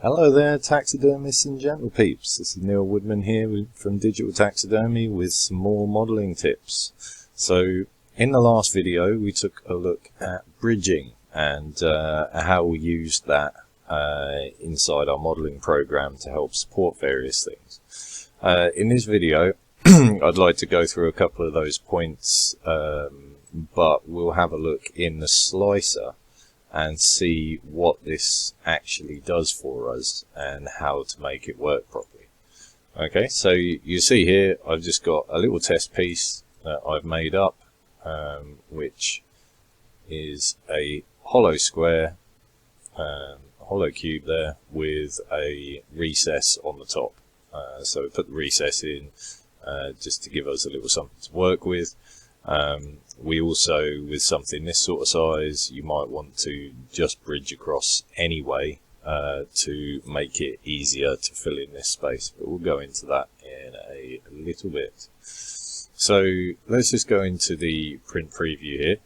Hello there, taxidermists and gentle peeps. This is Neil Woodman here from Digital Taxidermy with some more modelling tips. So in the last video we took a look at bridging and how we used that inside our modelling program to help support various things. In this video I'd like to go through a couple of those points, but we'll have a look in the slicer and see what this actually does for us and how to make it work properly. Okay, so you see here I've just got a little test piece that I've made up, which is a hollow square, hollow cube there with a recess on the top. So we put the recess in just to give us a little something to work with. We also, with something this sort of size, you might want to just bridge across anyway to make it easier to fill in this space, but we'll go into that in a little bit. So let's just go into the print preview here.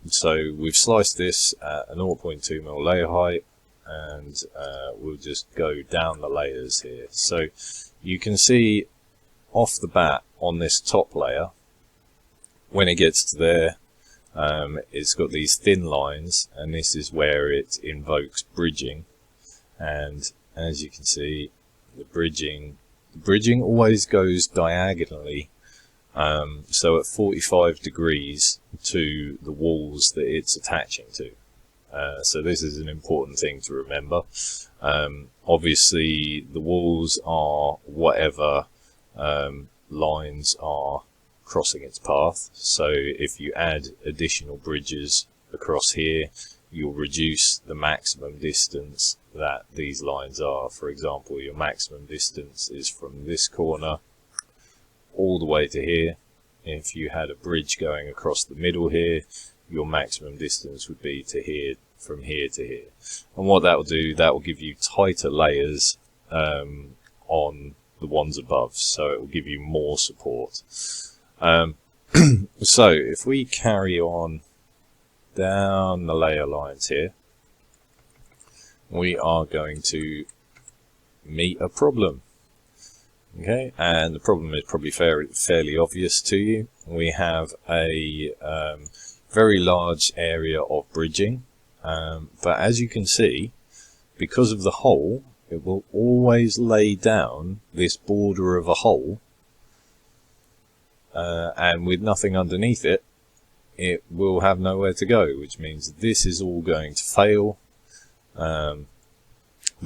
So we've sliced this at a 0.2mm layer height, and we'll just go down the layers here. So you can see off the bat on this top layer, when it gets to there, it's got these thin lines, and this is where it invokes bridging. And as you can see, the bridging always goes diagonally, so at 45 degrees to the walls that it's attaching to. So this is an important thing to remember. Obviously the walls are whatever lines are crossing its path, so if you add additional bridges across here, you'll reduce the maximum distance that these lines are. For example, your maximum distance is from this corner all the way to here. If you had a bridge going across the middle here, your maximum distance would be to here, from here to here. And what that will do, that will give you tighter layers on the ones above, so it will give you more support. So if we carry on down the layer lines here, we are going to meet a problem. Okay, and the problem is probably fairly obvious to you. We have a very large area of bridging, but as you can see, because of the hole, it will always lay down this border of a hole, and with nothing underneath it, it will have nowhere to go, which means this is all going to fail. The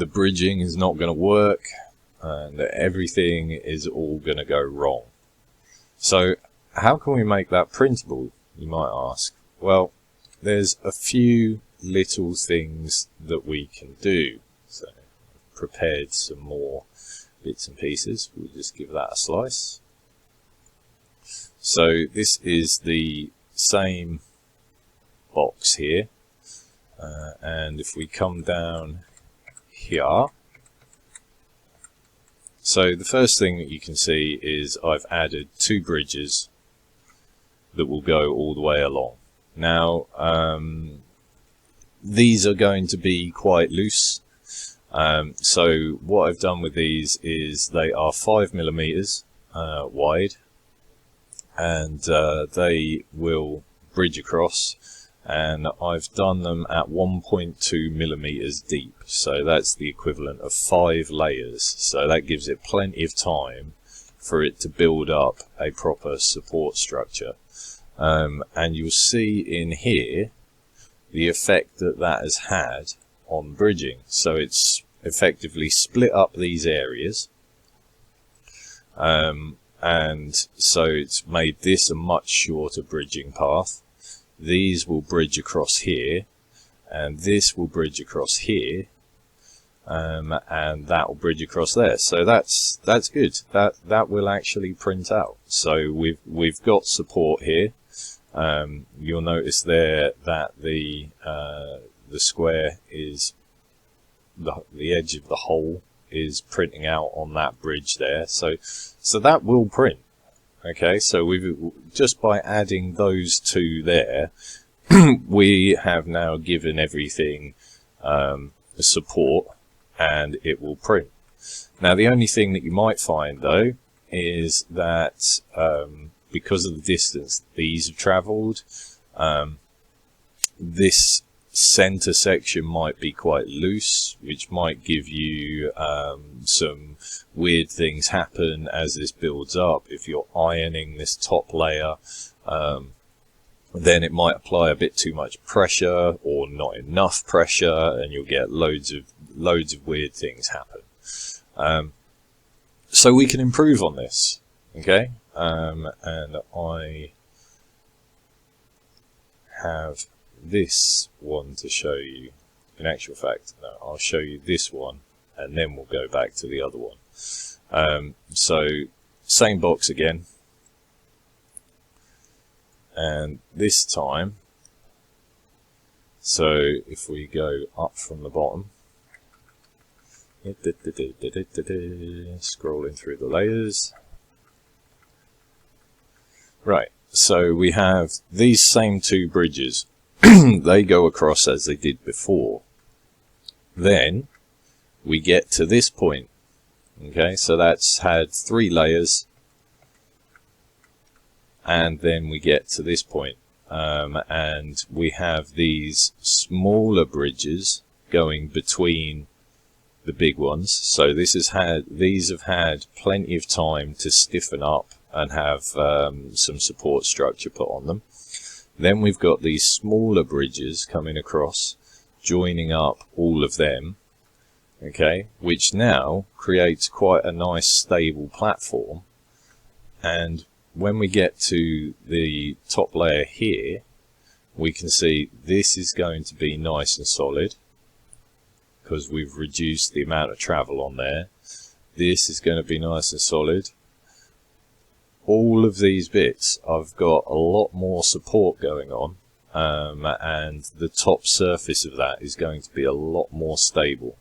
bridging is not going to work, and everything is all going to go wrong. So how can we make that printable, you might ask? Well, there's a few little things that we can do. So I've prepared some more bits and pieces. We'll just give that a slice. So this is the same box here, and if we come down here, so the first thing that you can see is I've added two bridges that will go all the way along. Now these are going to be quite loose, so what I've done with these is they are 5mm wide, and they will bridge across, and I've done them at 1.2mm deep, so that's the equivalent of 5 layers, so that gives it plenty of time for it to build up a proper support structure. And you'll see in here the effect that that has had on bridging. So it's effectively split up these areas, and so it's made this a much shorter bridging path. These will bridge across here, and this will bridge across here, and that will bridge across there. So that's good. That will actually print out. So we've got support here. You'll notice there that the square is the edge of the hole is printing out on that bridge there, so that will print. Okay, so we've just by adding those two there, we have now given everything support and it will print. Now the only thing that you might find though is that because of the distance these have travelled, this center section might be quite loose, which might give you some weird things happen as this builds up. If you're ironing this top layer, then it might apply a bit too much pressure or not enough pressure, and you'll get loads of weird things happen. So we can improve on this, okay? And I have this one to show you. In actual fact, no, I'll show you this one and then we'll go back to the other one. So same box again, and this time, so if we go up from the bottom, scrolling through the layers, right, so we have these same two bridges. They go across as they did before. Then we get to this point, okay, so that's had 3 layers, and then we get to this point, and we have these smaller bridges going between the big ones. So these have had plenty of time to stiffen up and have some support structure put on them. Then we've got these smaller bridges coming across, joining up all of them, okay, which now creates quite a nice stable platform. And when we get to the top layer here, we can see this is going to be nice and solid because we've reduced the amount of travel on there. This is going to be nice and solid. All of these bits, I've got a lot more support going on, and the top surface of that is going to be a lot more stable.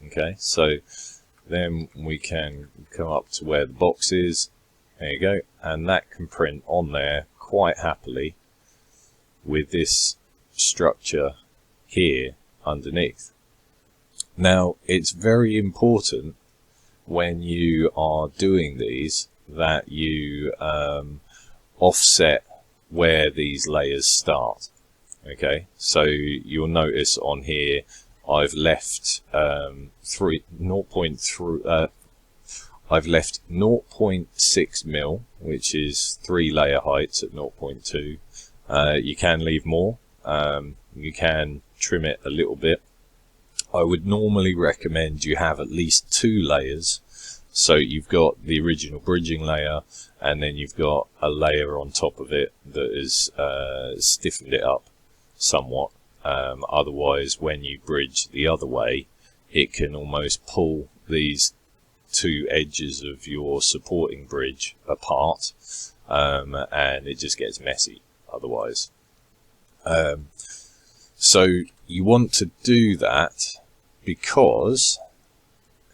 Okay, so then we can come up to where the box is. There you go, and that can print on there quite happily with this structure here underneath. Now, it's very important when you are doing these that you offset where these layers start. Okay, so you'll notice on here I've left 0.6 mil, which is 3 layer heights at 0.2. You can leave more, you can trim it a little bit. I would normally recommend you have at least 2 layers. So you've got the original bridging layer, and then you've got a layer on top of it that has stiffened it up somewhat. Otherwise, when you bridge the other way, it can almost pull these 2 edges of your supporting bridge apart, and it just gets messy otherwise. So you want to do that because,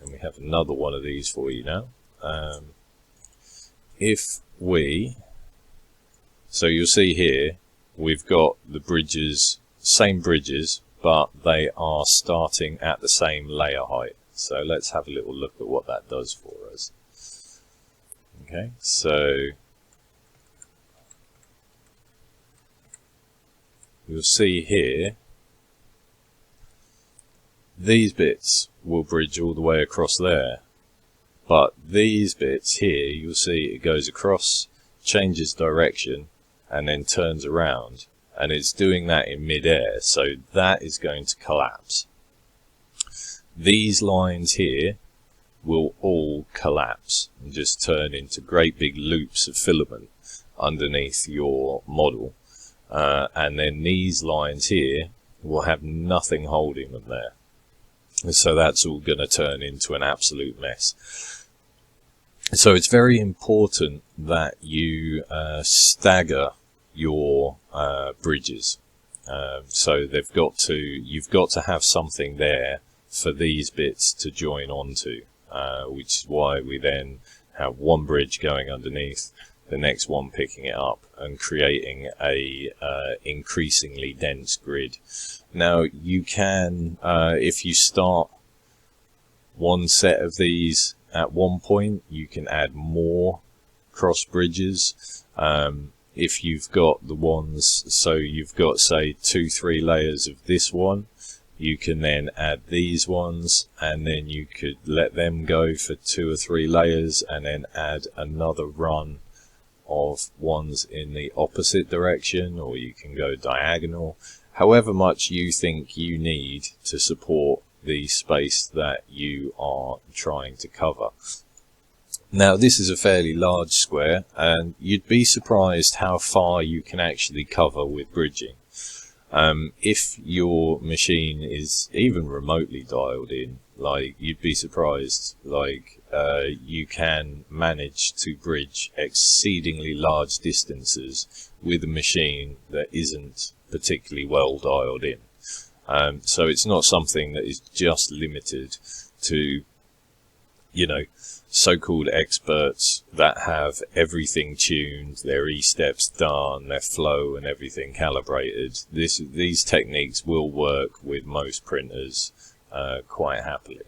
and we have another one of these for you now. So you'll see here, we've got the bridges, same bridges, but they are starting at the same layer height. So let's have a little look at what that does for us. Okay, so you'll see here, these bits will bridge all the way across there, but these bits here, you'll see it goes across, changes direction, and then turns around, and it's doing that in midair, so that is going to collapse. These lines here will all collapse and just turn into great big loops of filament underneath your model, and then these lines here will have nothing holding them there. So that's all going to turn into an absolute mess. So it's very important that you stagger your bridges. So you've got to have something there for these bits to join onto, which is why we then have one bridge going underneath, the next one picking it up, and creating a increasingly dense grid. Now you can, if you start one set of these at one point. You can add more cross bridges. If you've got the ones, so you've got say 2-3 layers of this one, you can then add these ones, and then you could let them go for 2 or 3 layers, and then add another run of ones in the opposite direction, or you can go diagonal, however much you think you need to support the space that you are trying to cover. Now this is a fairly large square, and you'd be surprised how far you can actually cover with bridging. If your machine is even remotely dialed in, like, you'd be surprised, like, you can manage to bridge exceedingly large distances with a machine that isn't particularly well dialed in. So it's not something that is just limited to, you know, so-called experts that have everything tuned, their E-steps done, their flow and everything calibrated. These techniques will work with most printers quite happily.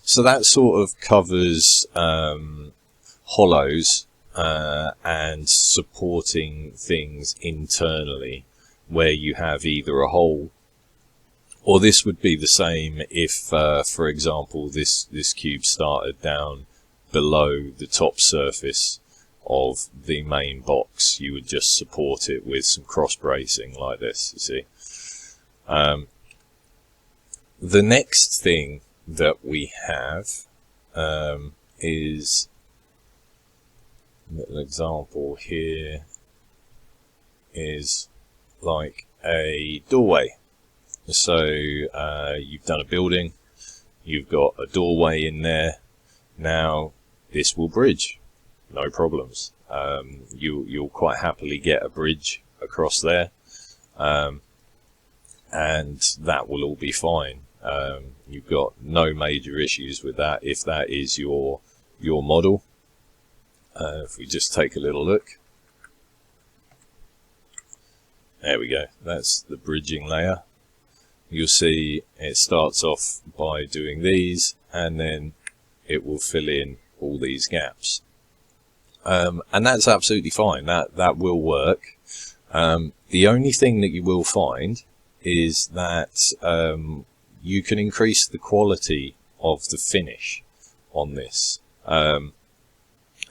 So that sort of covers hollows and supporting things internally where you have either a hole, or this would be the same if, for example, this cube started down below the top surface of the main box. You would just support it with some cross bracing like this, you see. The next thing that we have is a little example here, is like a doorway. So you've done a building, you've got a doorway in there. Now this will bridge, no problems. You'll quite happily get a bridge across there, and that will all be fine. You've got no major issues with that if that is your model. If we just take a little look, there we go, that's the bridging layer. You'll see it starts off by doing these, and then it will fill in all these gaps. And that's absolutely fine, that will work. The only thing that you will find is that you can increase the quality of the finish on this.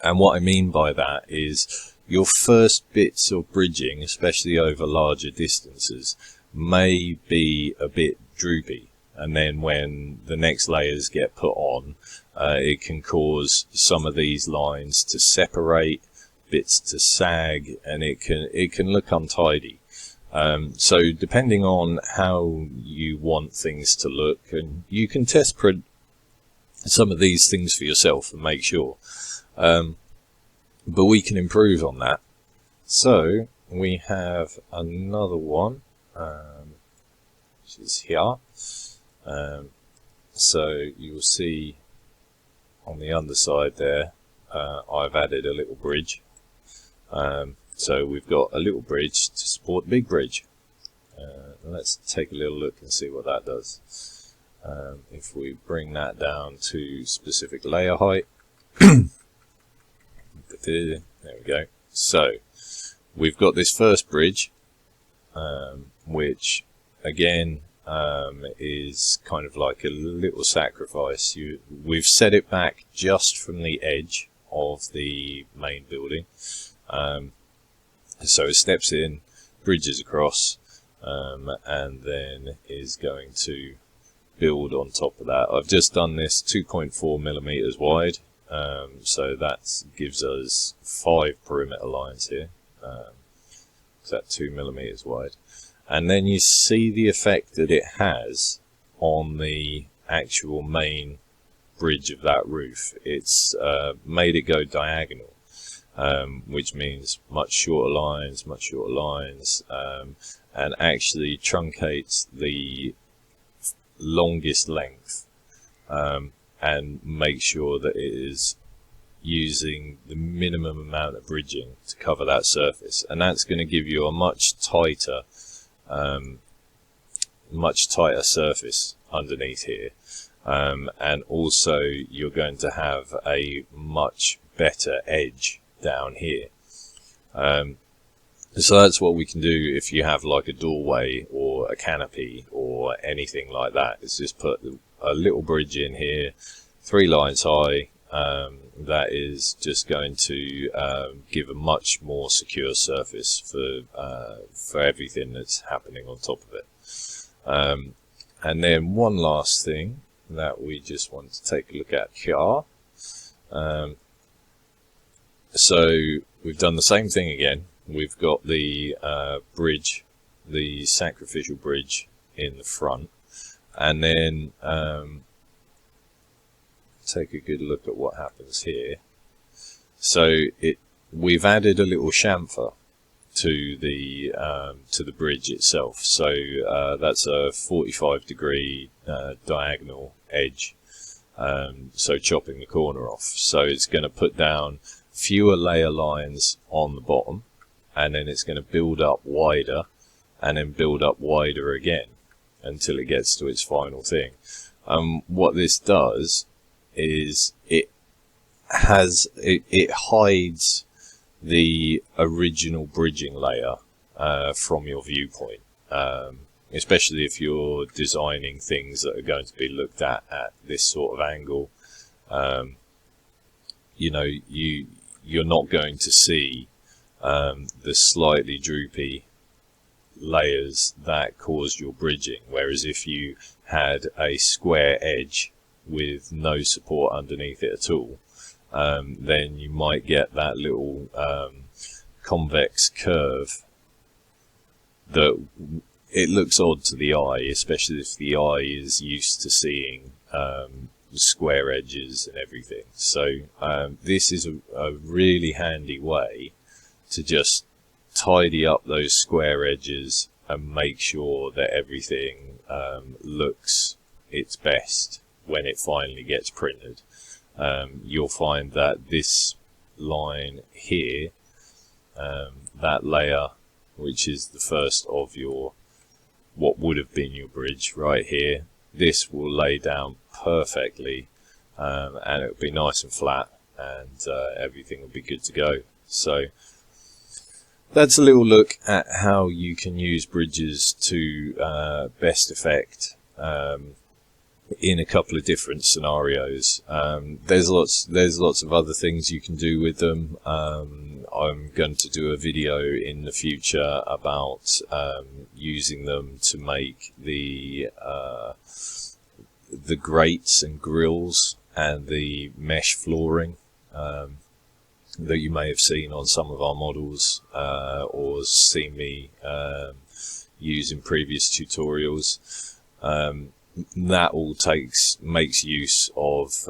And what I mean by that is your first bits of bridging, especially over larger distances, may be a bit droopy, and then when the next layers get put on, it can cause some of these lines to separate, bits to sag, and it can look untidy. So depending on how you want things to look, and you can test print some of these things for yourself and make sure, but we can improve on that. So we have another one, which is here. So you will see on the underside there, I've added a little bridge. So we've got a little bridge to support the big bridge. Let's take a little look and see what that does. If we bring that down to specific layer height, there we go. So we've got this first bridge, which again is kind of like a little sacrifice. We've set it back just from the edge of the main building. So it steps in, bridges across, and then is going to build on top of that. I've just done this 2.4 millimeters wide, so that gives us 5 perimeter lines here. Is that 2 millimeters wide? And then you see the effect that it has on the actual main bridge of that roof. It's made it go diagonal, which means much shorter lines, and actually truncates the longest length, and make sure that it is using the minimum amount of bridging to cover that surface. And that's going to give you a much tighter surface underneath here. and also you're going to have a much better edge down here. So that's what we can do if you have like a doorway or a canopy or anything like that. Is just put a little bridge in here, 3 lines high. That is just going to give a much more secure surface for everything that's happening on top of it. And then one last thing that we just want to take a look at here. So we've done the same thing again. We've got the bridge, the sacrificial bridge in the front, and then take a good look at what happens here. So we've added a little chamfer to the bridge itself. So that's a 45-degree diagonal edge. So chopping the corner off. So it's going to put down fewer layer lines on the bottom, and then it's going to build up wider, and then build up wider again until it gets to its final thing. What this does is it hides the original bridging layer from your viewpoint, especially if you're designing things that are going to be looked at this sort of angle. You know, you're not going to see the slightly droopy layers that cause your bridging, whereas if you had a square edge with no support underneath it at all, then you might get that little convex curve that it looks odd to the eye, especially if the eye is used to seeing square edges and everything. So this is a really handy way to just tidy up those square edges and make sure that everything looks its best when it finally gets printed. You'll find that this line here, that layer, which is the first of your what would have been your bridge right here, this will lay down perfectly, and it'll be nice and flat, and everything will be good to go. So that's a little look at how you can use bridges to best effect in a couple of different scenarios. There's lots of other things you can do with them. I'm going to do a video in the future about using them to make the grates and grills and the mesh flooring that you may have seen on some of our models or seen me use in previous tutorials. That all makes use of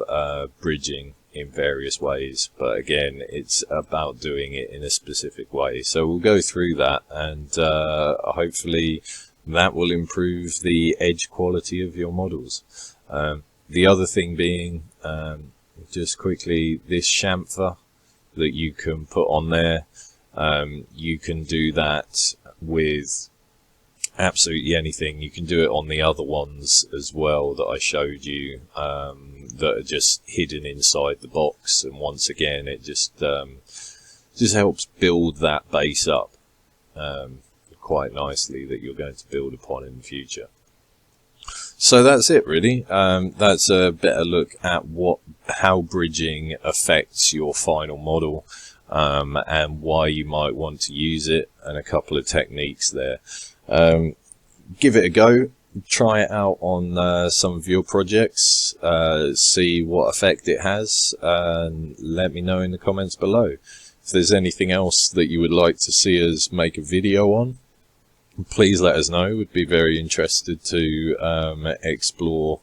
bridging in various ways, but again, it's about doing it in a specific way. So we'll go through that, and hopefully that will improve the edge quality of your models. The other thing being, just quickly, this chamfer that you can put on there, you can do that with absolutely anything. You can do it on the other ones as well that I showed you, that are just hidden inside the box, and once again it just helps build that base up quite nicely that you're going to build upon in the future. So that's it really. That's a better look at how bridging affects your final model, and why you might want to use it, and a couple of techniques there. Give it a go, try it out on some of your projects, see what effect it has, and let me know in the comments below. If there's anything else that you would like to see us make a video on, please let us know. We'd be very interested to explore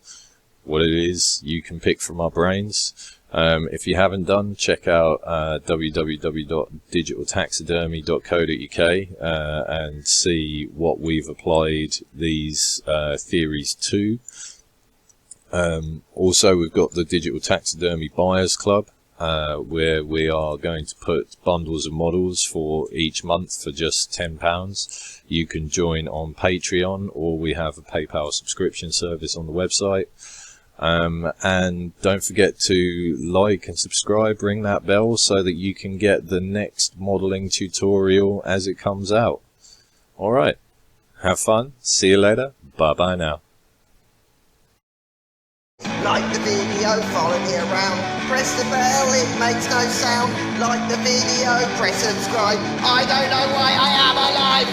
what it is you can pick from our brains. If you haven't done, check out www.digitaltaxidermy.co.uk and see what we've applied these theories to. Also, we've got the Digital Taxidermy Buyers Club, where we are going to put bundles of models for each month for just £10. You can join on Patreon, or we have a PayPal subscription service on the website. And don't forget to like and subscribe, ring that bell so that you can get the next modeling tutorial as it comes out. Alright, have fun, see you later, bye bye now. Like the video, follow me around, press the bell, it makes no sound. Like the video, press subscribe, I don't know why I am alive.